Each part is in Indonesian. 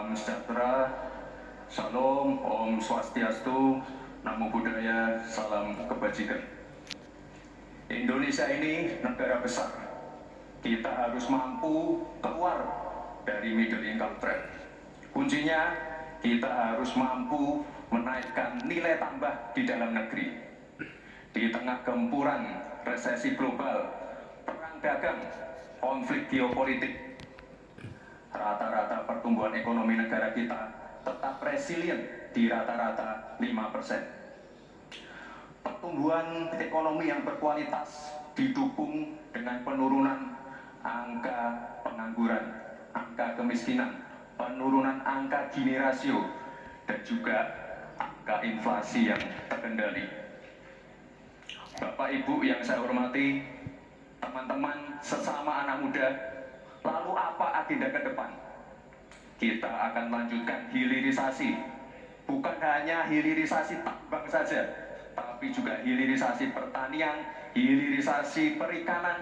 Salam sejahtera, Shalom, Om Swastiastu, Namo Buddhaya, Salam Kebajikan. Indonesia ini negara besar. Kita harus mampu keluar dari middle income trap. Kuncinya kita harus mampu menaikkan nilai tambah di dalam negeri. Di tengah gempuran resesi global, perang dagang, konflik geopolitik, rata-rata pertumbuhan ekonomi negara kita tetap resilient di rata-rata 5%. Pertumbuhan ekonomi yang berkualitas didukung dengan penurunan angka pengangguran, angka kemiskinan, penurunan angka Gini rasio, dan juga angka inflasi yang terkendali. Bapak Ibu yang saya hormati, teman-teman sesama anak muda, lalu apa agenda ke depan? Kita akan lanjutkan hilirisasi, bukan hanya hilirisasi tambang saja, tapi juga hilirisasi pertanian, hilirisasi perikanan,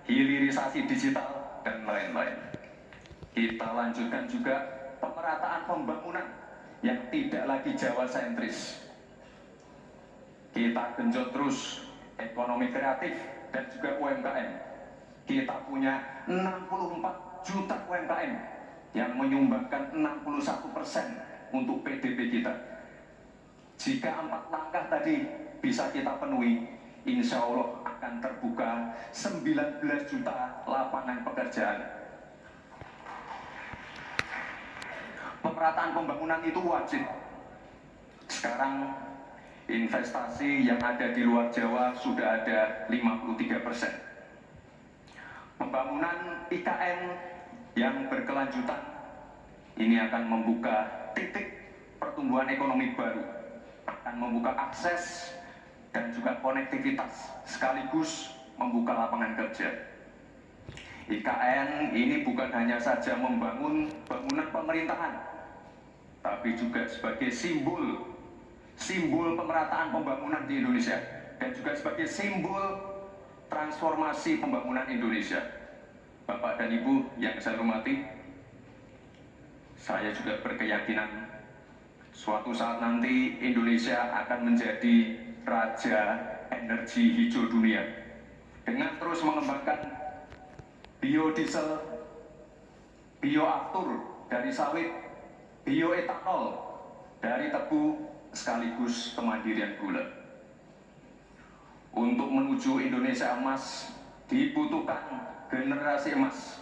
hilirisasi digital, dan lain-lain. Kita lanjutkan juga pemerataan pembangunan yang tidak lagi Jawa sentris. Kita genjot terus ekonomi kreatif dan juga UMKM. Kita punya 64 juta UMKM yang menyumbangkan 61% untuk PDB kita. Jika 4 langkah tadi bisa kita penuhi, insya Allah akan terbuka 19 juta lapangan pekerjaan. Pemerataan pembangunan itu wajib. Sekarang investasi yang ada di luar Jawa sudah ada 53%. Pembangunan IKN yang berkelanjutan ini akan membuka titik pertumbuhan ekonomi baru, akan membuka akses dan juga konektivitas, sekaligus membuka lapangan kerja. IKN ini bukan hanya saja membangun bangunan pemerintahan, tapi juga sebagai simbol pemerataan pembangunan di Indonesia, dan juga sebagai simbol transformasi pembangunan Indonesia. Bapak dan Ibu yang saya hormati, saya juga berkeyakinan suatu saat nanti Indonesia akan menjadi raja energi hijau dunia dengan terus mengembangkan biodiesel, bioaftur dari sawit, bioetanol dari tebu, sekaligus kemandirian gula. Untuk menuju Indonesia emas dibutuhkan generasi emas.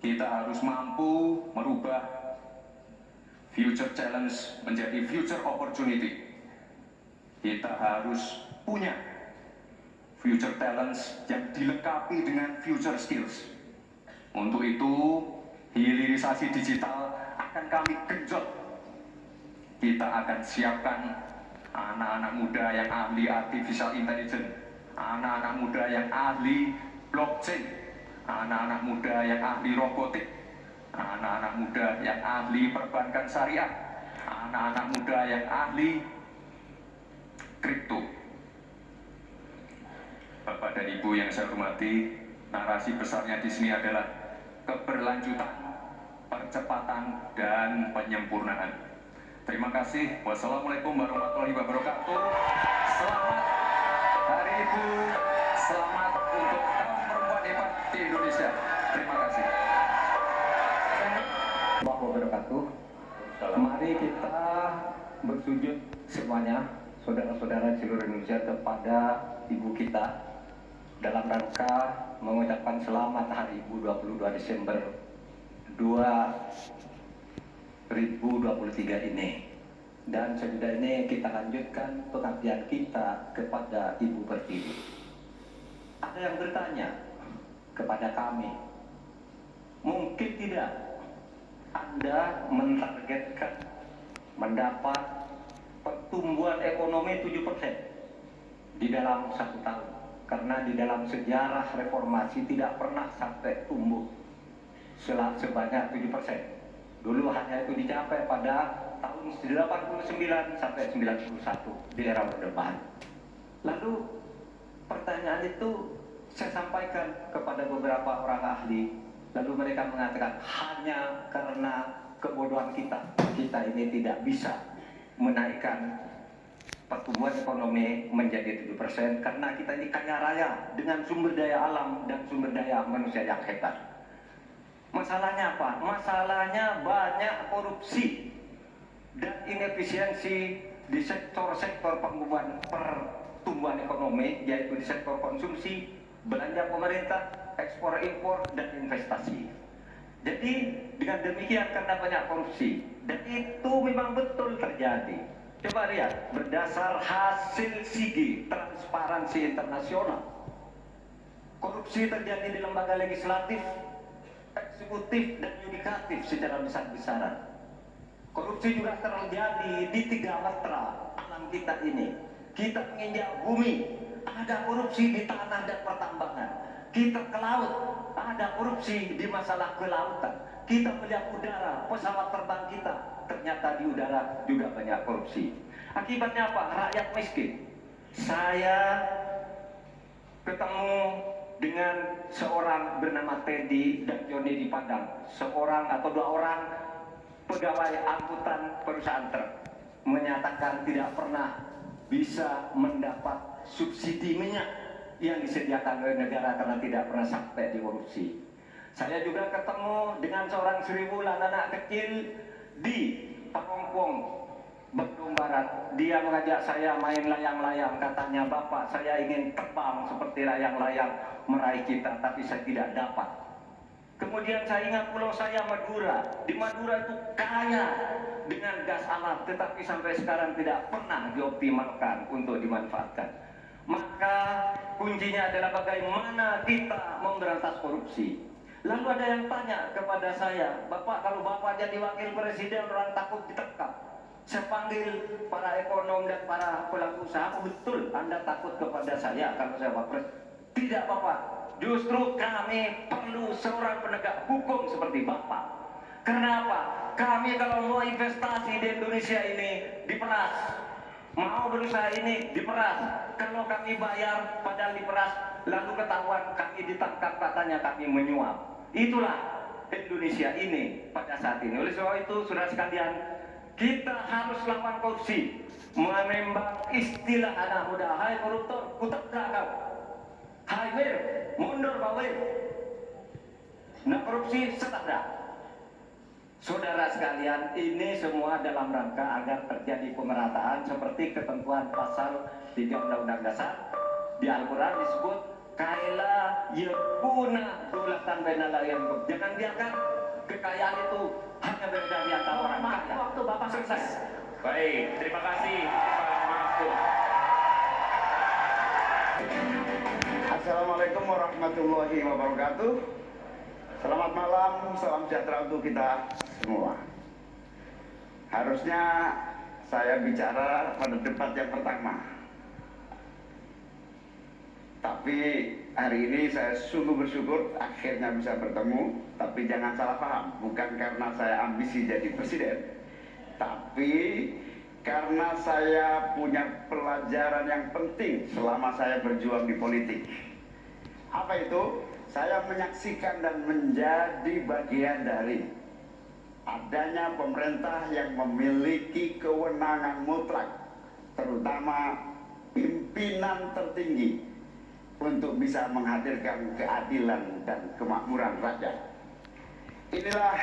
Kita harus mampu merubah future challenge menjadi future opportunity. Kita harus punya future talents yang dilengkapi dengan future skills. Untuk itu, hilirisasi digital akan kami genjot. Kita akan siapkan anak-anak muda yang ahli artificial intelligence, anak-anak muda yang ahli blockchain, anak-anak muda yang ahli robotik, anak-anak muda yang ahli perbankan syariah, anak-anak muda yang ahli kripto. Bapak dan Ibu yang saya hormati, narasi besarnya di sini adalah keberlanjutan, percepatan, dan penyempurnaan. Terima kasih. Wassalamualaikum warahmatullahi wabarakatuh. Selamat Hari Ibu. Selamat untuk kaum perempuan hebat di Indonesia. Terima kasih. Wabarakatuh. Mari kita bersujud semuanya, saudara-saudara seluruh Indonesia, kepada Ibu kita dalam rangka mengucapkan selamat Hari Ibu 22 Desember 2023 ini. Dan sesudah ini kita lanjutkan pengabdian kita kepada Ibu Pertiwi. Ada yang bertanya kepada kami, mungkin tidak Anda mentargetkan mendapat pertumbuhan ekonomi 7% di dalam 1 tahun, karena di dalam sejarah reformasi tidak pernah sampai tumbuh sebanyak 7%. Dulu hanya itu dicapai pada tahun 89 sampai 91 di era Orde Baru. Lalu pertanyaan itu saya sampaikan kepada beberapa orang ahli, lalu mereka mengatakan hanya karena kebodohan kebodohan kita. Kita ini tidak bisa menaikkan pertumbuhan ekonomi menjadi 7% karena kita ini kaya raya dengan sumber daya alam dan sumber daya manusia yang hebat. Masalahnya apa? Masalahnya banyak korupsi dan inefisiensi di sektor-sektor pertumbuhan ekonomi, yaitu di sektor konsumsi, belanja pemerintah, ekspor impor, dan investasi. Jadi dengan demikian karena banyak korupsi, dan itu memang betul terjadi. Coba lihat, berdasar hasil SIGI, Transparansi Internasional, korupsi terjadi di lembaga legislatif, eksekutif, dan yudikatif secara besar-besaran. Korupsi juga terjadi di 3 matra alam kita ini. Kita menginjak bumi, ada korupsi di tanah dan pertambangan. Kita ke laut, ada korupsi di masalah kelautan. Kita melihat udara, pesawat terbang kita, ternyata di udara juga banyak korupsi. Akibatnya apa? Rakyat miskin. Saya ketemu dengan seorang bernama Teddy dan Joni di Padang. Seorang atau 2 orang pegawai angkutan perusahaan truk menyatakan tidak pernah bisa mendapat subsidi minyak yang disediakan oleh negara karena tidak pernah sampai di korupsi. Saya juga ketemu dengan seorang seribulan anak kecil di Parongpong, Bandung Barat. Dia mengajak saya main layang-layang. Katanya, "Bapak, saya ingin terbang seperti layang-layang meraih kita, tapi saya tidak dapat." Kemudian saya ingat pulau saya Madura. Di Madura itu kaya dengan gas alam, tetapi sampai sekarang tidak pernah dioptimalkan untuk dimanfaatkan. Maka kuncinya adalah bagaimana kita memberantas korupsi. Lalu ada yang tanya kepada saya, "Bapak, kalau Bapak jadi wakil presiden orang takut ditangkap." Saya panggil para ekonom dan para pelaku usaha, "Betul Anda takut kepada saya kalau saya wapres?" "Tidak, Bapak. Justru kami perlu seorang penegak hukum seperti Bapak. Kenapa? Kami kalau mau investasi di Indonesia ini diperas. Mau berusaha ini diperas. Kalau kami bayar padahal diperas, lalu ketahuan kami ditangkap katanya kami menyuap. Itulah Indonesia ini pada saat ini. Oleh sebab itu, saudara sekalian, kita harus lawan korupsi. Menembak istilah anak muda, "Hai koruptor, kutegak kau. Hai wir, mundur Pak wir. Nah korupsi setara." Saudara sekalian, ini semua dalam rangka agar terjadi pemerataan seperti ketentuan pasal 3 Undang-Undang Dasar. Di Al-Quran disebut kaila yakuna dulatan bainal a'yam. Jangan biarkan kekayaan itu hanya berada di antara orang kaya. Waktu Bapak Sukses. Baik, terima kasih Pak Mahfud. Assalamualaikum warahmatullahi wabarakatuh. Selamat malam, salam sejahtera untuk kita semua. Harusnya saya bicara pada debat yang pertama, tapi hari ini saya sungguh bersyukur akhirnya bisa bertemu. Tapi jangan salah paham, bukan karena saya ambisi jadi presiden, tapi karena saya punya pelajaran yang penting selama saya berjuang di politik. Apa itu? Saya menyaksikan dan menjadi bagian dari adanya pemerintah yang memiliki kewenangan mutlak, terutama pimpinan tertinggi, untuk bisa menghadirkan keadilan dan kemakmuran rakyat. Inilah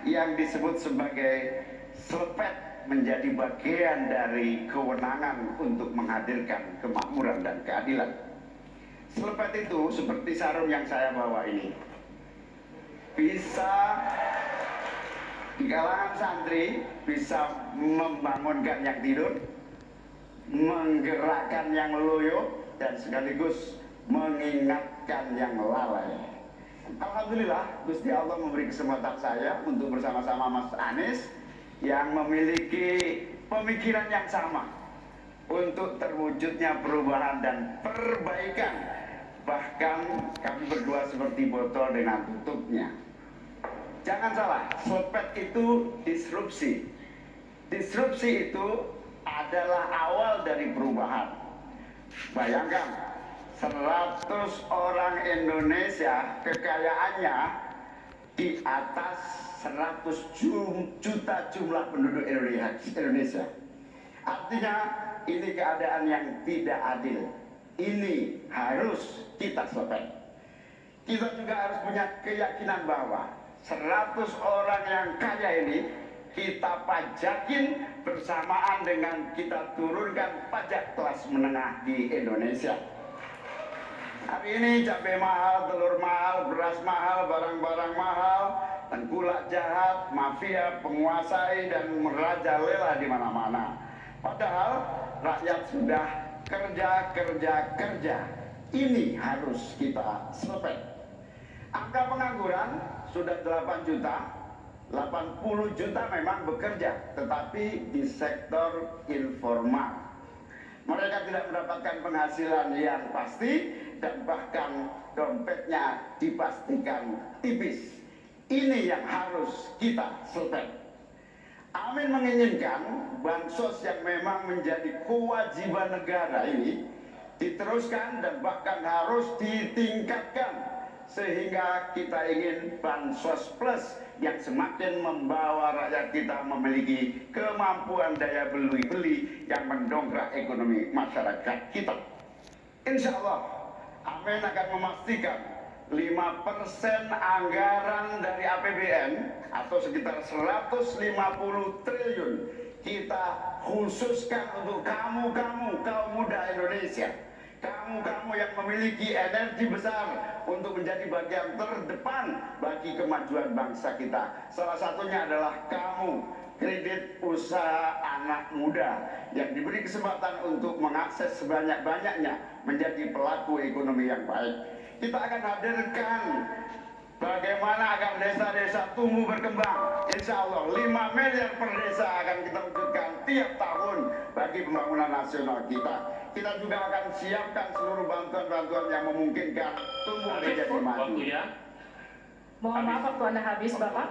yang disebut sebagai selepet menjadi bagian dari kewenangan untuk menghadirkan kemakmuran dan keadilan. Selepet itu seperti sarung yang saya bawa ini, bisa di kalangan santri bisa membangunkan yang tidur, menggerakkan yang loyo, dan sekaligus mengingatkan yang lalai. Alhamdulillah, Gusti Allah memberi kesempatan saya untuk bersama-sama Mas Anies yang memiliki pemikiran yang sama untuk terwujudnya perubahan dan perbaikan. Bahkan kami berdua seperti botol dengan tutupnya. Jangan salah, selepet itu disrupsi. Disrupsi itu adalah awal dari perubahan. Bayangkan, 100 orang Indonesia kekayaannya di atas 100 juta jumlah penduduk Indonesia. Artinya ini keadaan yang tidak adil. Ini harus kita selesaikan. Kita juga harus punya keyakinan bahwa 100 orang yang kaya ini kita pajakin bersamaan dengan kita turunkan pajak kelas menengah di Indonesia. Hari ini cabai mahal, telur mahal, beras mahal, barang-barang mahal, tengkulak jahat, mafia, penguasai dan merajalela di mana-mana. Padahal rakyat sudah kerja. Ini harus kita selesai. Angka pengangguran sudah 8 juta, 80 juta memang bekerja, tetapi di sektor informal. Mereka tidak mendapatkan penghasilan yang pasti dan bahkan dompetnya dipastikan tipis. Ini yang harus kita selesaikan. Amin menginginkan bansos yang memang menjadi kewajiban negara ini diteruskan dan bahkan harus ditingkatkan, sehingga kita ingin bansos plus yang semakin membawa rakyat kita memiliki kemampuan daya beli yang mendongkrak ekonomi masyarakat kita. Insya Allah, Amin akan memastikan 5% anggaran dari APBN atau sekitar 150 triliun kita khususkan untuk kamu kaum muda Indonesia. Kamu yang memiliki energi besar untuk menjadi bagian terdepan bagi kemajuan bangsa kita. Salah satunya adalah kamu, kredit usaha anak muda yang diberi kesempatan untuk mengakses sebanyak-banyaknya menjadi pelaku ekonomi yang baik. Kita akan hadirkan bagaimana agar desa-desa tumbuh berkembang. Insya Allah 5 miliar per desa akan kita wujudkan tiap tahun bagi pembangunan nasional kita. Kita juga akan siapkan seluruh bantuan-bantuan yang memungkinkan tumbuh menjadi maju. Waktunya. Mohon maaf waktu Anda habis, Bapak.